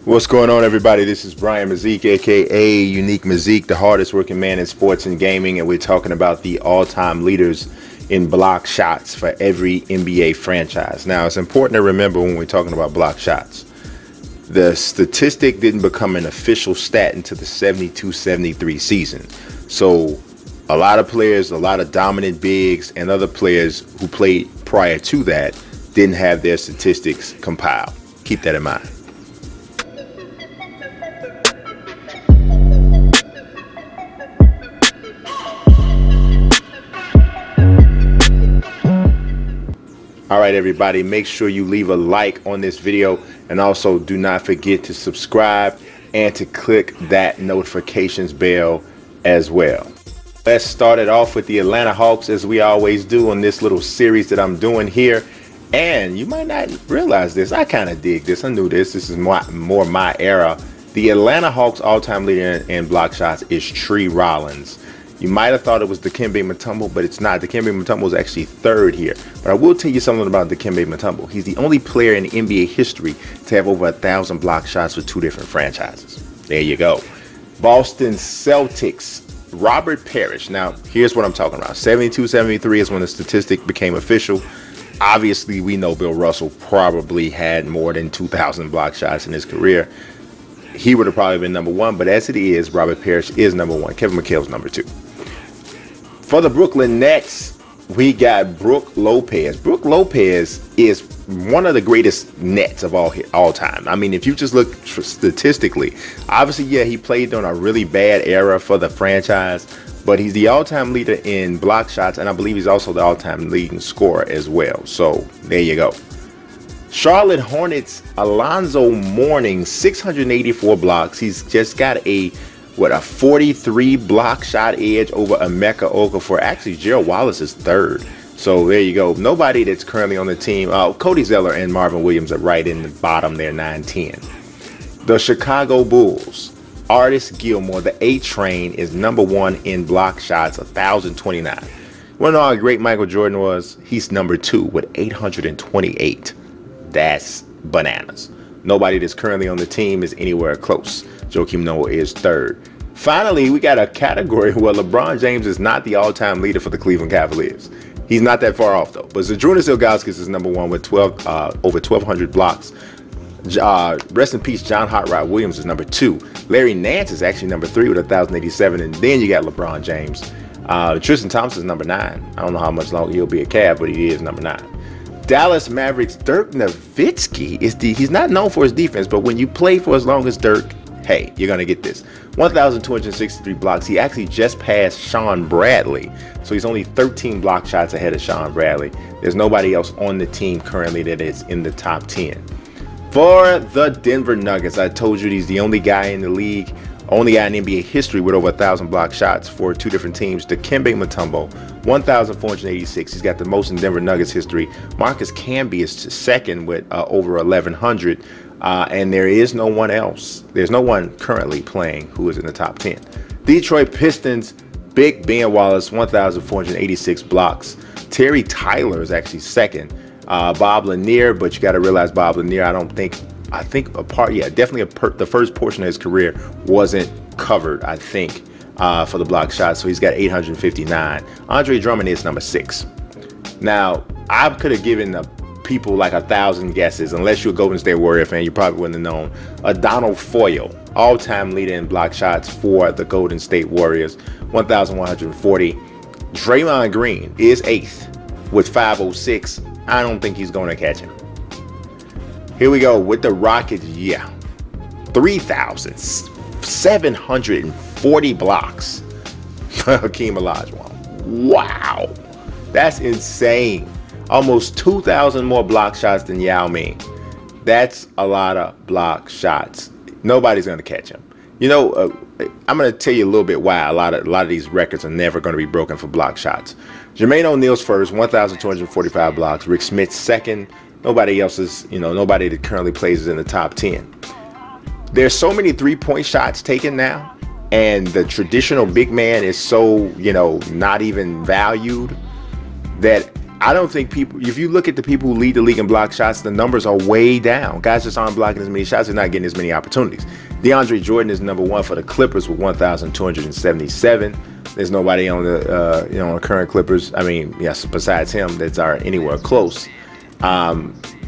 What's going on, everybody? This is Brian Mazik, aka Unique Mazik, the hardest working man in sports and gaming, and we're talking about the all-time leaders in block shots for every NBA franchise. Now, it's important to remember when we're talking about block shots, the statistic didn't become an official stat until the 72-73 season. So a lot of players, a lot of dominant bigs, and other players who played prior to that didn't have their statistics compiled. Keep that in mind. All right, everybody, make sure you leave a like on this video, and also do not forget to subscribe and to click that notifications bell as well. Let's start it off with the Atlanta Hawks, as we always do on this little series that I'm doing here. And you might not realize this. I kind of dig this. I knew this. This is more my era. The Atlanta Hawks all-time leader in block shots is Rollins. You might have thought it was Dikembe Mutombo, but it's not. Dikembe Mutombo is actually third here. But I will tell you something about Dikembe Mutombo. He's the only player in NBA history to have over 1,000 block shots for two different franchises. There you go. Boston Celtics, Robert Parish. Now, here's what I'm talking about. 72-73 is when the statistic became official. Obviously, we know Bill Russell probably had more than 2,000 block shots in his career. He would have probably been number one, but as it is, Robert Parish is number one. Kevin McHale's number two. For the Brooklyn Nets, we got Brook Lopez. Brook Lopez is one of the greatest Nets of all time. I mean, if you just look statistically, obviously, yeah, he played during a really bad era for the franchise, but he's the all-time leader in block shots, and I believe he's also the all-time leading scorer as well. So there you go. Charlotte Hornets, Alonzo Mourning, 684 blocks. He's just got a 43 block shot edge over Emeka Okafor. Actually, Gerald Wallace is third. So there you go. Nobody that's currently on the team. Cody Zeller and Marvin Williams are right in the bottom there, 9-10. The Chicago Bulls, Artis Gilmore, the A-Train, is number one in block shots, 1,029. Want to know how great Mychal Jordan was? He's number two with 828. That's bananas. Nobody that's currently on the team is anywhere close. Joakim Noah is third. Finally, we got a category where LeBron James is not the all-time leader for the Cleveland Cavaliers. He's not that far off, though. But Zydrunas Ilgauskas is number one with over 1,200 blocks. Rest in peace, John Hot Rod Williams is number two. Larry Nance is actually number three with 1,087. And then you got LeBron James. Tristan Thompson is number 9. I don't know how much longer he'll be a Cav, but he is number 9. Dallas Mavericks, Dirk Nowitzki, he's not known for his defense, but when you play for as long as Dirk, hey, you're going to get this. 1,263 blocks. He actually just passed Sean Bradley. So he's only 13 block shots ahead of Sean Bradley. There's nobody else on the team currently that is in the top 10. For the Denver Nuggets, I told you he's the only guy in the league, only guy in NBA history with over 1,000 block shots for two different teams. Dikembe Mutombo, 1,486. He's got the most in Denver Nuggets history. Marcus Camby is second with over 1,100. And there is no one else. There's no one currently playing who is in the top 10. Detroit Pistons, Big Ben Wallace, 1,486 blocks. Terry Tyler is actually second. Bob Lanier, but you got to realize Bob Lanier, the first portion of his career wasn't covered, I think, for the block shot. So he's got 859. Andre Drummond is number 6. Now, I could have given the people like 1,000 guesses. Unless you're a Golden State Warrior fan, you probably wouldn't have known. Adonal Foyle, all-time leader in block shots for the Golden State Warriors, 1,140. Draymond Green is 8th with 506. I don't think he's going to catch him. Here we go with the Rockets. Yeah, 3,740 blocks for Hakeem Olajuwon. Wow, that's insane. Almost 2,000 more block shots than Yao Ming. That's a lot of block shots. Nobody's going to catch him. You know, I'm going to tell you a little bit why a lot of these records are never going to be broken for block shots. Jermaine O'Neal's first, 1,245 blocks. Rick Smith's second. Nobody else is, nobody that currently plays is in the top 10. There's so many three-point shots taken now, and the traditional big man is so, not even valued, that I don't think people, if you look at the people who lead the league in block shots, the numbers are way down. Guys just aren't blocking as many shots. They're not getting as many opportunities. DeAndre Jordan is number 1 for the Clippers with 1,277. There's nobody on the on the current Clippers. I mean, yes, besides him that's are anywhere close.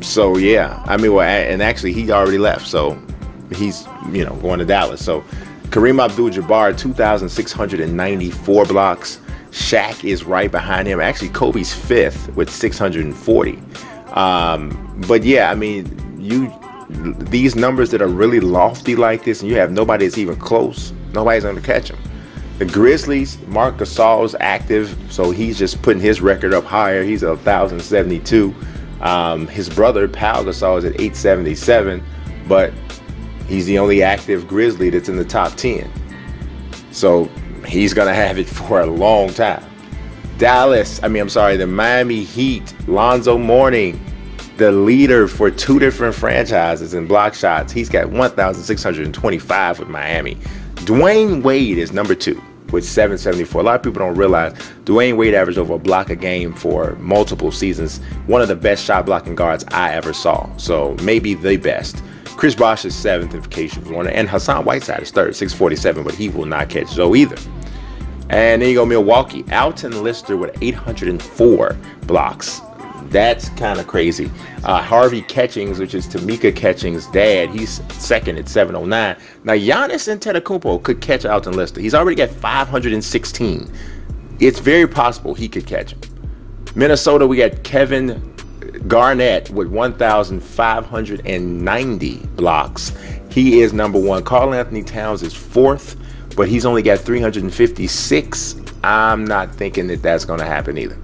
So yeah, I mean, well, and actually he already left, so he's going to Dallas. So Kareem Abdul-Jabbar, 2,694 blocks. Shaq is right behind him. Actually, Kobe's 5th with 640. But yeah, I mean, these numbers that are really lofty like this, and you have nobody that's even close. Nobody's going to catch them. The Grizzlies, Marc Gasol's active, so he's just putting his record up higher. He's at 1,072. His brother, Pau Gasol, is at 877, but he's the only active Grizzly that's in the top 10. So he's going to have it for a long time. The Miami Heat, Alonzo Mourning, the leader for 2 different franchises in block shots. He's got 1,625 with Miami. Dwayne Wade is number 2 with 774. A lot of people don't realize Dwayne Wade averaged over a block a game for multiple seasons. One of the best shot blocking guards I ever saw. So maybe the best. Chris Bosh is 7th in vacation corner, and Hassan Whiteside is 3rd, 647, but he will not catch Zoe either. And then you go Milwaukee, Alton Lister with 804 blocks. That's kind of crazy. Harvey Catchings, which is Tamika Catchings' dad, he's 2nd at 709. Now Giannis Antetokounmpo could catch Alton Lister. He's already got 516. It's very possible he could catch him. Minnesota, we got Kevin Garnett with 1,590 blocks. He is number 1. Karl Anthony Towns is 4th, but he's only got 356. I'm not thinking that that's going to happen either.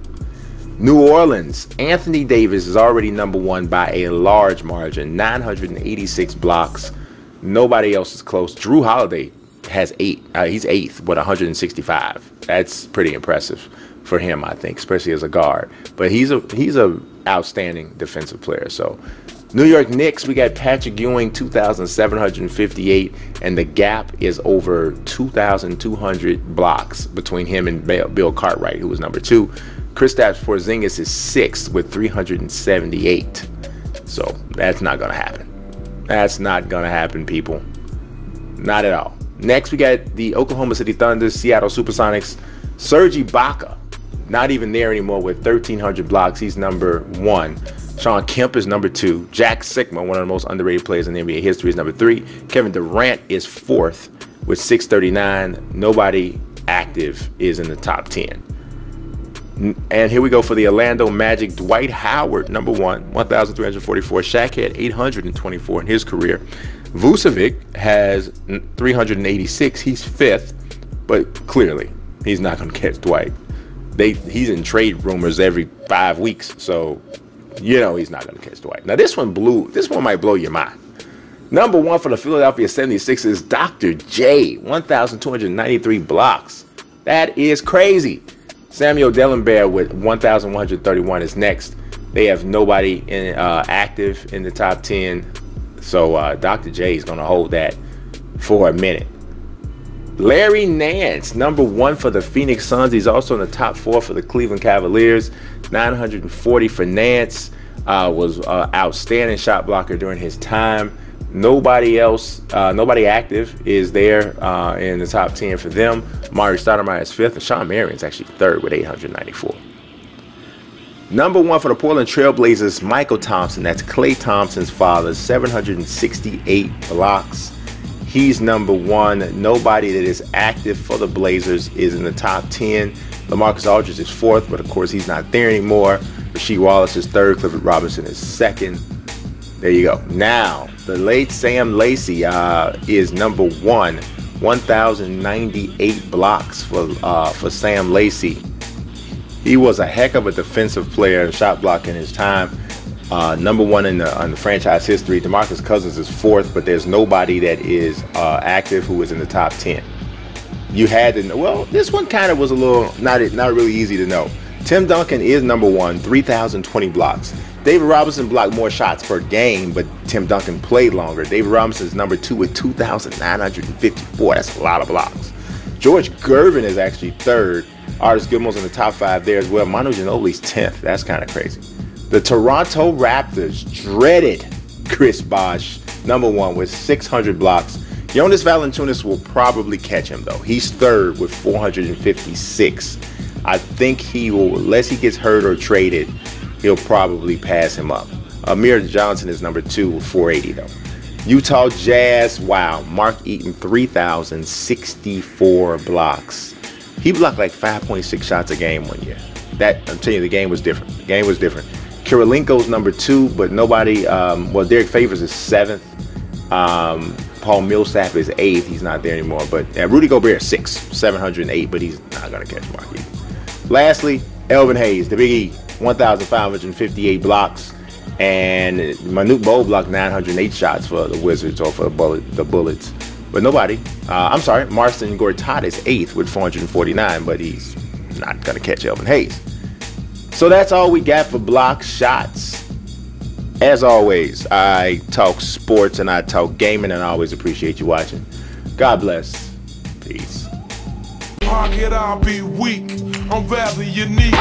New Orleans, Anthony Davis is already number 1 by a large margin, 986 blocks. Nobody else is close. Drew Holiday has 8. He's 8th with 165. That's pretty impressive for him, I think, especially as a guard. But he's a outstanding defensive player. So New York Knicks, we got Patrick Ewing, 2,758, and the gap is over 2,200 blocks between him and Bill Cartwright, who was number 2. Kristaps Porzingis is 6th with 378. So that's not going to happen. That's not going to happen, people. Not at all. Next, we got the Oklahoma City Thunder, Seattle Supersonics. Serge Ibaka, not even there anymore with 1,300 blocks. He's number 1. Sean Kemp is number 2. Jack Sikma, one of the most underrated players in NBA history, is number 3. Kevin Durant is 4th with 639. Nobody active is in the top 10. And here we go for the Orlando Magic. Dwight Howard, number 1, 1,344. Shaq had 824 in his career. Vucevic has 386. He's 5th, but clearly he's not going to catch Dwight. He's in trade rumors every 5 weeks, so he's not going to catch Dwight. Now this one might blow your mind. Number 1 for the Philadelphia 76ers, Dr. J, 1,293 blocks. That is crazy. Samuel Dellenbear with 1,131 is next. They have nobody active in the top 10. So Dr. J is going to hold that for a minute. Larry Nance, number 1 for the Phoenix Suns. He's also in the top 4 for the Cleveland Cavaliers. 940 for Nance. Was an outstanding shot blocker during his time. Nobody else, nobody active is there in the top 10 for them. Mari Stoudemire is 5th, and Shawn Marion's actually 3rd with 894. Number 1 for the Portland Trailblazers, Mychal Thompson. That's Klay Thompson's father, 768 blocks. He's number 1. Nobody that is active for the Blazers is in the top 10. LaMarcus Aldridge is 4th, but of course he's not there anymore. Rasheed Wallace is 3rd. Clifford Robinson is 2nd. There you go. Now, the late Sam Lacey is number 1. 1,098 blocks for Sam Lacey. He was a heck of a defensive player and shot blocker in his time. Number 1 in the franchise history. DeMarcus Cousins is 4th, but there's nobody that is active who is in the top 10. You had to know. Well, this one kind of was a little not really easy to know. Tim Duncan is number 1, 3,020 blocks. David Robinson blocked more shots per game, but Tim Duncan played longer. David Robinson is number 2 with 2,954. That's a lot of blocks. George Gervin is actually 3rd. Artis Gilmore's in the top 5 there as well. Manu Ginobili's 10th. That's kind of crazy. The Toronto Raptors dreaded Chris Bosh, number 1 with 600 blocks. Jonas Valanciunas will probably catch him though. He's 3rd with 456. I think he will, unless he gets hurt or traded, he'll probably pass him up. Amir Johnson is number 2 with 480 though. Utah Jazz, wow, Mark Eaton, 3,064 blocks. He blocked like 5.6 shots a game one year. That, I'm telling you, the game was different. The game was different. Kirilenko's number 2, but nobody, well, Derek Favors is 7th. Paul Millsap is 8th. He's not there anymore. But Rudy Gobert is 6th, 708, but he's not going to catch Mark Eaton. Lastly, Elvin Hayes, the Big E, 1,558 blocks. And Manute Bol blocked 908 shots for the Wizards or for the Bullets. But nobody. I'm sorry, Marcin Gortat is 8th with 449, but he's not going to catch Elvin Hayes. So that's all we got for block shots. As always, I talk sports and I talk gaming, and I always appreciate you watching. God bless. Peace. I'll be weak. I'm rather unique.